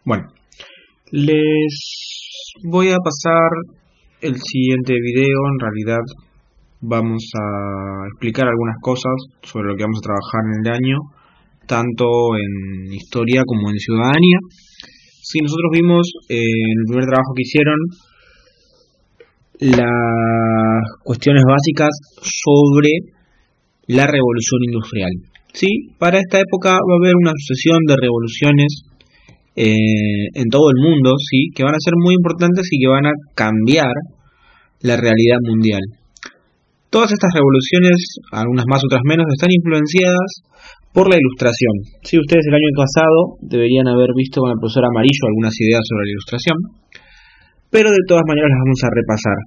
Bueno, les voy a pasar el siguiente video. En realidad vamos a explicar algunas cosas sobre lo que vamos a trabajar en el año, tanto en historia como en ciudadanía. Si nosotros vimos en el primer trabajo que hicieron las cuestiones básicas sobre la revolución industrial. ¿Sí? Para esta época va a haber una sucesión de revoluciones en todo el mundo, ¿sí? Que van a ser muy importantes y que van a cambiar la realidad mundial. Todas estas revoluciones, algunas más, otras menos, están influenciadas por la Ilustración. ¿Sí? Ustedes el año pasado deberían haber visto con el profesor Amarillo algunas ideas sobre la Ilustración, pero de todas maneras las vamos a repasar.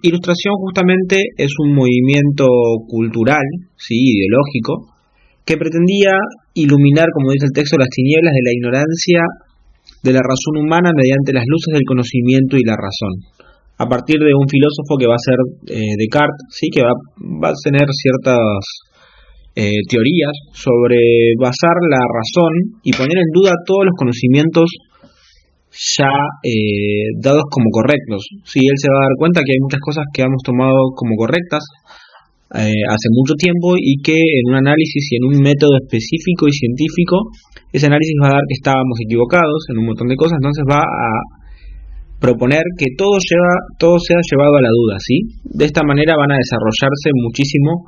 Ilustración justamente es un movimiento cultural, ¿sí? Ideológico, que pretendía iluminar, como dice el texto, las tinieblas de la ignorancia de la razón humana mediante las luces del conocimiento y la razón. A partir de un filósofo que va a ser Descartes, ¿sí? Que va a tener ciertas teorías sobre basar la razón y poner en duda todos los conocimientos ya dados como correctos. Sí, él se va a dar cuenta que hay muchas cosas que hemos tomado como correctas hace mucho tiempo y que en un análisis y en un método específico y científico, ese análisis va a dar que estábamos equivocados en un montón de cosas. Entonces va a proponer que todo sea llevado a la duda, ¿sí? De esta manera van a desarrollarse muchísimo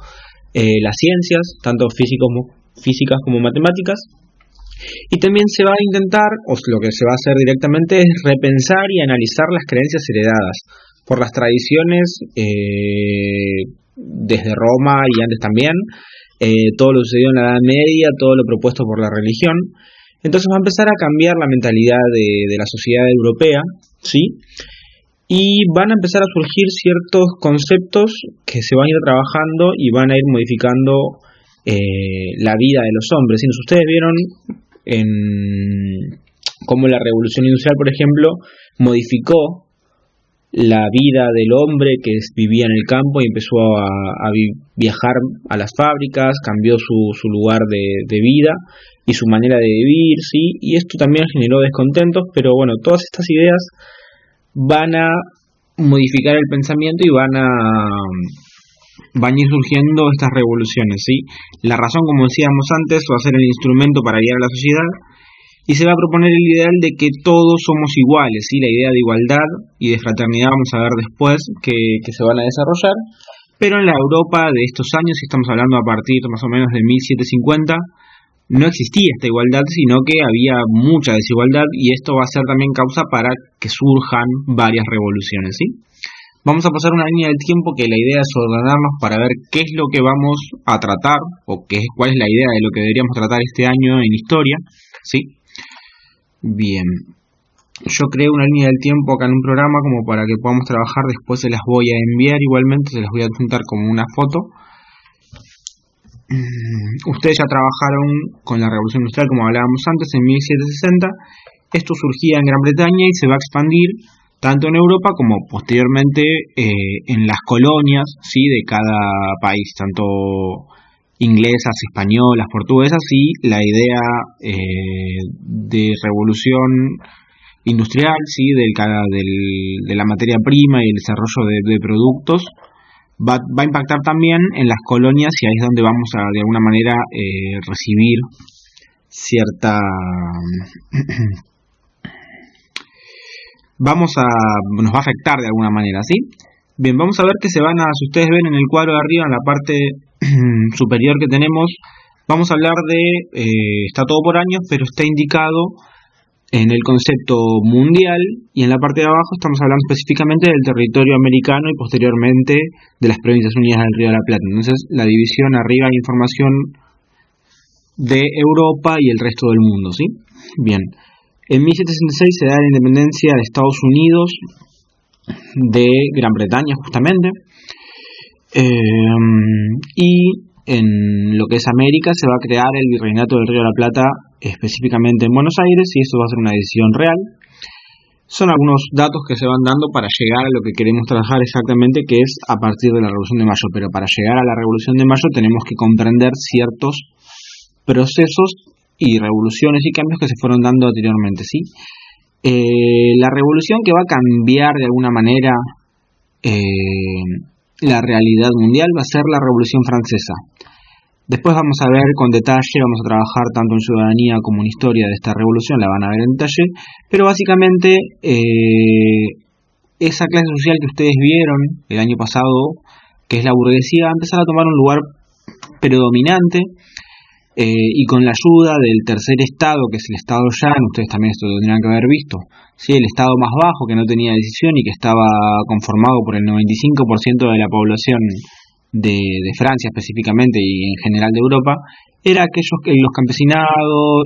las ciencias, tanto físicas como matemáticas. Y también se va a intentar, o lo que se va a hacer directamente, es repensar y analizar las creencias heredadas por las tradiciones desde Roma y antes también, todo lo sucedido en la Edad Media, todo lo propuesto por la religión. Entonces va a empezar a cambiar la mentalidad de la sociedad europea, ¿sí? Y van a empezar a surgir ciertos conceptos que se van a ir trabajando y van a ir modificando la vida de los hombres. Si ustedes vieron cómo la revolución industrial, por ejemplo, modificó la vida del hombre que vivía en el campo y empezó a viajar a las fábricas, cambió su lugar de vida y su manera de vivir, ¿sí? Y esto también generó descontentos, pero bueno, todas estas ideas van a modificar el pensamiento y van a ir surgiendo estas revoluciones, ¿sí? La razón, como decíamos antes, va a ser el instrumento para guiar a la sociedad y se va a proponer el ideal de que todos somos iguales, ¿sí? La idea de igualdad y de fraternidad vamos a ver después que se van a desarrollar, pero en la Europa de estos años, si estamos hablando a partir más o menos de 1750, no existía esta igualdad, sino que había mucha desigualdad y esto va a ser también causa para que surjan varias revoluciones, ¿sí? Vamos a pasar una línea del tiempo que la idea es ordenarnos para ver qué es lo que vamos a tratar o cuál es la idea de lo que deberíamos tratar este año en historia, ¿sí? Bien, yo creé una línea del tiempo acá en un programa como para que podamos trabajar, después se las voy a enviar igualmente, se las voy a adjuntar como una foto. Ustedes ya trabajaron con la Revolución Industrial, como hablábamos antes, en 1760. Esto surgía en Gran Bretaña y se va a expandir tanto en Europa como posteriormente en las colonias, ¿sí? De cada país, tanto inglesas, españolas, portuguesas, y la idea de revolución industrial, ¿sí? De la materia prima y el desarrollo de productos va a impactar también en las colonias, y ahí es donde vamos a de alguna manera recibir cierta nos va a afectar de alguna manera, ¿sí? Bien, vamos a ver que si ustedes ven en el cuadro de arriba, en la parte superior que tenemos, vamos a hablar está todo por años, pero está indicado en el concepto mundial, y en la parte de abajo estamos hablando específicamente del territorio americano y posteriormente de las Provincias Unidas del Río de la Plata. Entonces, la división arriba hay información de Europa y el resto del mundo, ¿sí? Bien. En 1766 se da la independencia de Estados Unidos de Gran Bretaña, justamente. Y en lo que es América se va a crear el Virreinato del Río de la Plata, específicamente en Buenos Aires, y eso va a ser una decisión real. Son algunos datos que se van dando para llegar a lo que queremos trabajar exactamente, que es a partir de la Revolución de Mayo. Pero para llegar a la Revolución de Mayo tenemos que comprender ciertos procesos y revoluciones y cambios que se fueron dando anteriormente, ¿sí? La revolución que va a cambiar de alguna manera la realidad mundial va a ser la Revolución Francesa. Después vamos a ver con detalle, vamos a trabajar tanto en ciudadanía como en historia de esta revolución, la van a ver en detalle, pero básicamente esa clase social que ustedes vieron el año pasado, que es la burguesía, va a empezar a tomar un lugar predominante, y con la ayuda del tercer estado, que es el estado llano. Ustedes también esto lo tendrían que haber visto, ¿sí? El estado más bajo, que no tenía decisión y que estaba conformado por el 95% de la población de Francia específicamente y en general de Europa, era aquellos que el campesinado,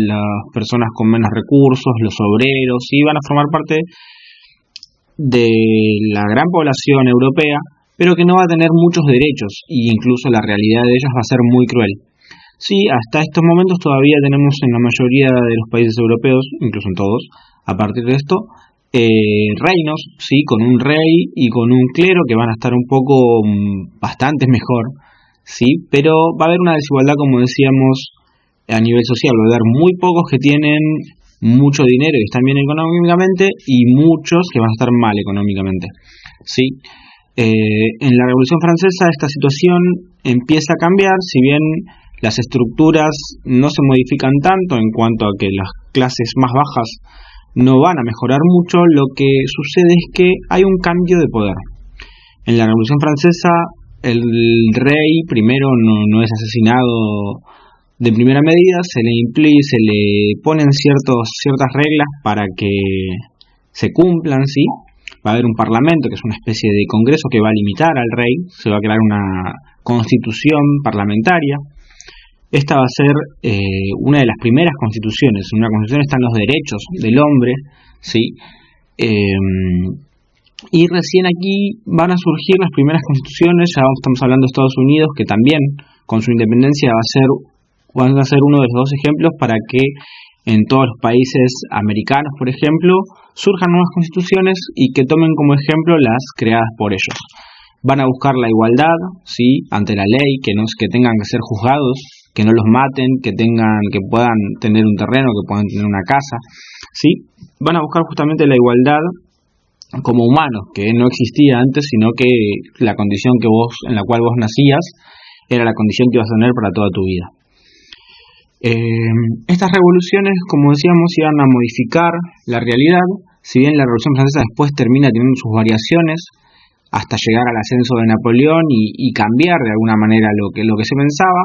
las personas con menos recursos, los obreros, iban a formar parte de la gran población europea, pero que no va a tener muchos derechos, e incluso la realidad de ellos va a ser muy cruel. Sí, hasta estos momentos todavía tenemos en la mayoría de los países europeos, incluso en todos, a partir de esto, reinos, sí, con un rey y con un clero que van a estar un poco bastante mejor, sí, pero va a haber una desigualdad, como decíamos, a nivel social. Va a haber muy pocos que tienen mucho dinero y están bien económicamente, y muchos que van a estar mal económicamente, sí. En la Revolución Francesa esta situación empieza a cambiar, si bien las estructuras no se modifican tanto en cuanto a que las clases más bajas no van a mejorar mucho. Lo que sucede es que hay un cambio de poder. En la Revolución Francesa el rey primero no es asesinado de primera medida, se le ponen ciertas reglas para que se cumplan, ¿sí? Va a haber un parlamento, que es una especie de congreso que va a limitar al rey, se va a crear una constitución parlamentaria. Esta va a ser una de las primeras constituciones. En una constitución están los derechos del hombre, ¿sí? Y recién aquí van a surgir las primeras constituciones. Ya estamos hablando de Estados Unidos, que también con su independencia van a ser uno de los dos ejemplos para que en todos los países americanos, por ejemplo, surjan nuevas constituciones y que tomen como ejemplo las creadas por ellos. Van a buscar la igualdad, ¿sí?, ante la ley, que tengan que ser juzgados, que no los maten, que puedan tener un terreno, que puedan tener una casa, ¿sí? Van a buscar justamente la igualdad como humanos, que no existía antes, sino que la condición en la cual vos nacías era la condición que ibas a tener para toda tu vida. Estas revoluciones, como decíamos, iban a modificar la realidad. Si bien la Revolución Francesa después termina teniendo sus variaciones hasta llegar al ascenso de Napoleón y cambiar de alguna manera lo que se pensaba,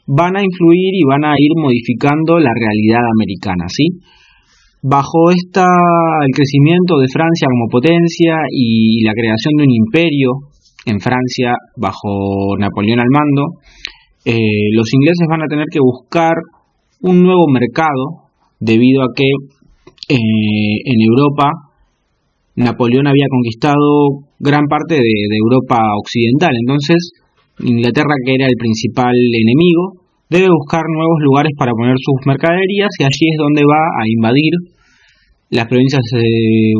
van a influir y van a ir modificando la realidad americana, ¿sí? Bajo el crecimiento de Francia como potencia y la creación de un imperio en Francia bajo Napoleón al mando, los ingleses van a tener que buscar un nuevo mercado, debido a que en Europa Napoleón había conquistado gran parte de Europa occidental. Entonces Inglaterra, que era el principal enemigo, debe buscar nuevos lugares para poner sus mercaderías, y allí es donde va a invadir las provincias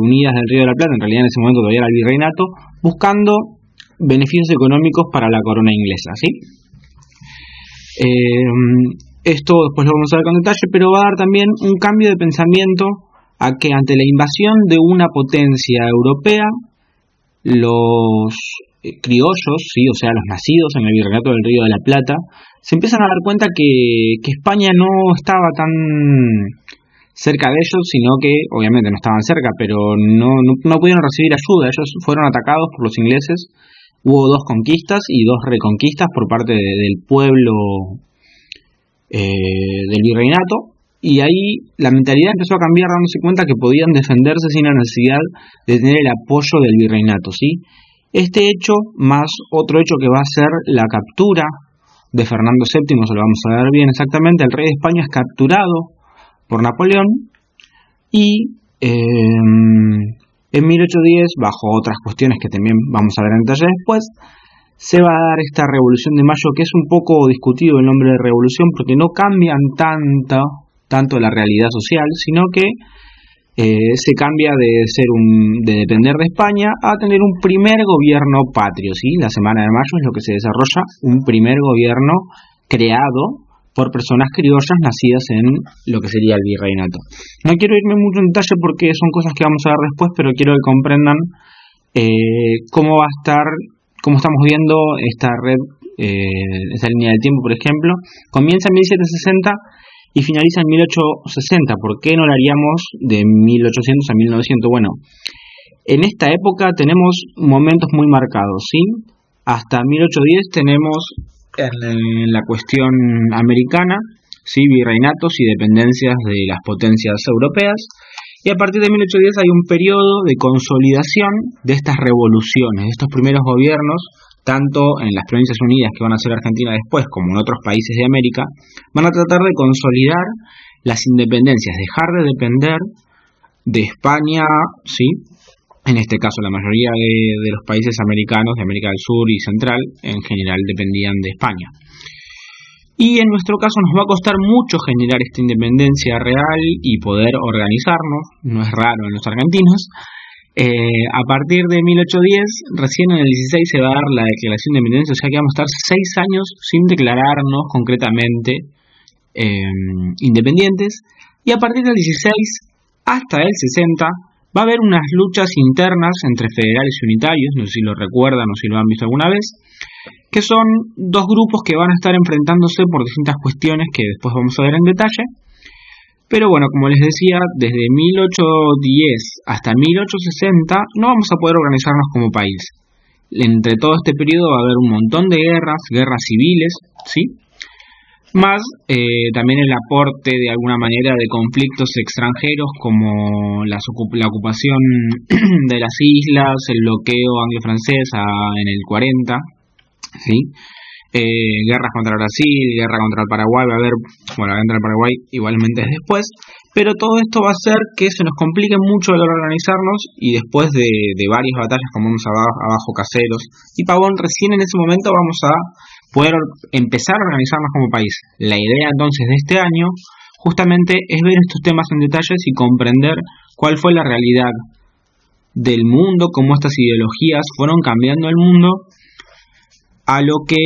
unidas del Río de la Plata. En realidad en ese momento todavía era el virreinato, buscando beneficios económicos para la corona inglesa, ¿sí? Esto después lo vamos a ver con detalle, pero va a dar también un cambio de pensamiento a que ante la invasión de una potencia europea, los criollos, ¿sí?, o sea, los nacidos en el virreinato del Río de la Plata, se empiezan a dar cuenta que España no estaba tan cerca de ellos, sino que obviamente no estaban cerca, pero no pudieron recibir ayuda. Ellos fueron atacados por los ingleses. Hubo 2 conquistas y 2 reconquistas por parte del pueblo del virreinato, y ahí la mentalidad empezó a cambiar, dándose cuenta que podían defenderse sin la necesidad de tener el apoyo del virreinato, ¿sí? Este hecho, más otro hecho que va a ser la captura de Fernando VII, se lo vamos a ver bien exactamente. El rey de España es capturado por Napoleón, y en 1810, bajo otras cuestiones que también vamos a ver en detalle después, se va a dar esta Revolución de Mayo, que es un poco discutido el nombre de revolución, porque no cambian tanto la realidad social, sino que se cambia de depender de España a tener un primer gobierno patrio, ¿sí? La Semana de Mayo es lo que se desarrolla, un primer gobierno creado por personas criollas nacidas en lo que sería el virreinato. No quiero irme mucho en detalle porque son cosas que vamos a ver después, pero quiero que comprendan cómo va a estar, cómo estamos viendo esta red, esta línea de tiempo, por ejemplo. Comienza en 1760 y finaliza en 1860. ¿Por qué no la haríamos de 1800 a 1900? Bueno, en esta época tenemos momentos muy marcados, ¿sí? Hasta 1810 tenemos en la cuestión americana, ¿sí? Virreinatos y dependencias de las potencias europeas. Y a partir de 1810 hay un periodo de consolidación de estas revoluciones, de estos primeros gobiernos, tanto en las Provincias Unidas, que van a ser Argentina después, como en otros países de América, van a tratar de consolidar las independencias, dejar de depender de España, ¿sí? En este caso la mayoría de los países americanos, de América del Sur y Central, en general dependían de España. Y en nuestro caso nos va a costar mucho generar esta independencia real y poder organizarnos, no es raro en los argentinos. A partir de 1810, recién en el 16 se va a dar la declaración de independencia, o sea que vamos a estar 6 años sin declararnos concretamente independientes. Y a partir del 16 hasta el 60 va a haber unas luchas internas entre federales y unitarios, no sé si lo recuerdan o si lo han visto alguna vez, que son dos grupos que van a estar enfrentándose por distintas cuestiones que después vamos a ver en detalle. Pero bueno, como les decía, desde 1810 hasta 1860 no vamos a poder organizarnos como país. Entre todo este periodo va a haber un montón de guerras civiles, ¿sí? Más también el aporte de alguna manera de conflictos extranjeros como la ocupación de las islas, el bloqueo anglo-francés en el 40, ¿sí? Guerras contra Brasil, guerra contra el Paraguay, va a haber, bueno, la guerra contra el Paraguay igualmente es después, pero todo esto va a hacer que se nos complique mucho el organizarnos y después de varias batallas como vamos abajo Caseros y Pavón, recién en ese momento vamos a poder empezar a organizarnos como país. La idea entonces de este año justamente es ver estos temas en detalles y comprender cuál fue la realidad del mundo, cómo estas ideologías fueron cambiando el mundo a lo que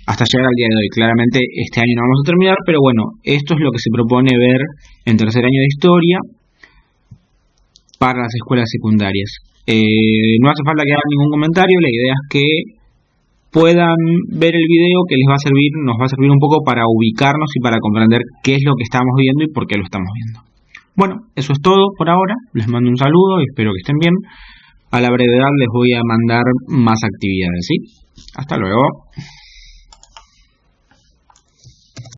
hasta llegar al día de hoy. Claramente este año no vamos a terminar, pero bueno, esto es lo que se propone ver en tercer año de historia para las escuelas secundarias. No hace falta que hagan ningún comentario, la idea es que puedan ver el video que les va a servir, nos va a servir un poco para ubicarnos y para comprender qué es lo que estamos viendo y por qué lo estamos viendo. Bueno, eso es todo por ahora, les mando un saludo y espero que estén bien. A la brevedad les voy a mandar más actividades, ¿sí? Hasta luego.